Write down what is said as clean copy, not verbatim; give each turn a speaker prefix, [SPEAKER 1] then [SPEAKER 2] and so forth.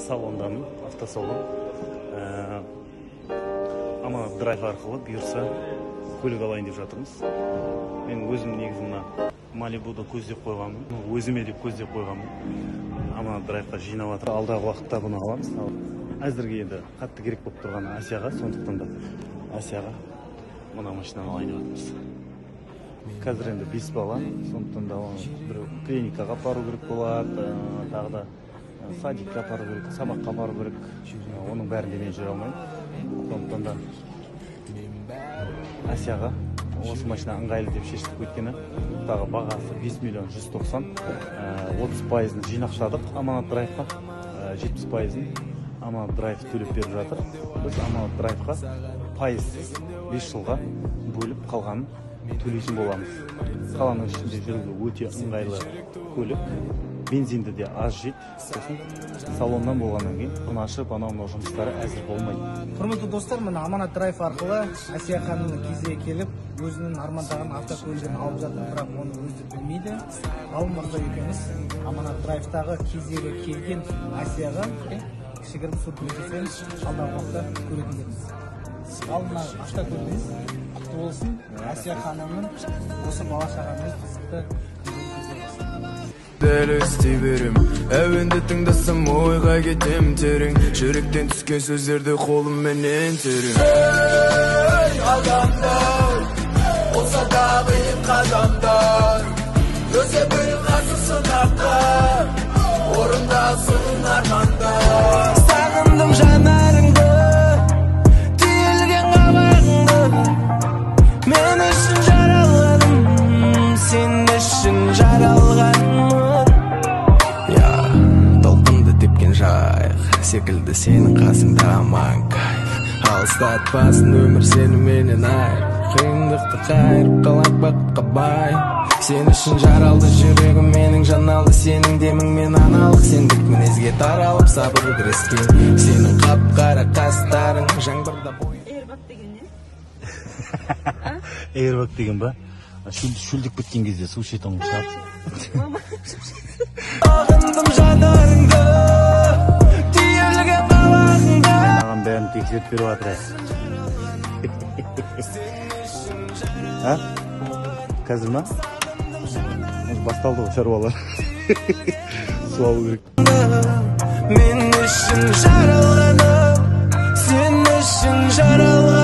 [SPEAKER 1] салондамын, автосалон. Аманат драйв арқылы бұйырса көлік алайын деп жатырмыз. Мен өзім негізі Малибуды көздеп қойғанмын, өзіме деп көздеп қойғанмын. Аманат драйвқа жинап жатыр. Алдағы уақытта бұны аламыз. Әзірге енді қатты керек болып тұрған Асияға, сондықтан да Асияға мына машинаны алайын деп жатырмыз. Қазір енді 5 бала, сондықтан да бір клиникаға апару керек болады, тағы да садикке апару керек, сабаққа апару керек. Оның бәрінде мен жүре алмаймын. Сондықтан да Асияға осы машина ыңғайлы деп шештік, өйткені тағы бағасы 5 миллион 190, 30%-ын жинақшадық Аманат драйвқа, 70%-ын Аманат драйв төлеп беріп жатыр. Біз Аманат драйвқа пайызсыз 5 жылға бөліп қалғанын төлейтін боламыз. Қаланың ішінде жүруге өте ыңғайлы көлік, бензинді де аз жейді. Сосын салоннан болғаннан кейін бұны ашып, анау жұмыстары әзір болмайды.
[SPEAKER 2] Құрметті достар, мына Аманат драйв арқылы Асия ханымның кезіге келіп, өзінің армандаған автокөлігін алып жатыр, бірақ оны өзі білмейді. Ғалым мырза екеуміз Аманат драйвтағы кезіге келген Асияға кішігірім сюрприз жасаймыз, алдағы уақытта көретіндеріңіз. Ал мына автокөлігіміз құтты болсын, Асия ханымның осы бала шағамен қызықты
[SPEAKER 3] дәл істей берем, әуенді тыңдасам ойға кетем терең, жүректен түскен сөздерді қолымменен терең. Ей адамдар, болса да қиын қадамдар, өзе бір қарсы сынаққа, орындалсын армандар. Сағындым жанарыңды, түйілген қабағыңды, мен үшін жаралғаным, сен үшін жаралғаным. Секілді сенің қасыңда аман кайф, алыстатпасын өмір сені менен айыр, қиындықты қайырып қалақ бақытқа бай. Сен үшін жаралды жүрегім менің, жаналды сенің деміңмен аналық, сендік мінезге таралып сабыр күрескен, сенің қап-қара қастарың жаңбырда бой.
[SPEAKER 4] Airbag деген не?
[SPEAKER 1] Airbag деген ба? Шүлдік біткен кезде су ішетін шығар.
[SPEAKER 3] Сағындым жанарыңды,
[SPEAKER 1] бәрін тексеріп беріп жатыр. Қазір ма? Басталды ғой шаруалар. Су алу керек.
[SPEAKER 3] Мен үшін жаралғаным, сен үшін жаралғаным.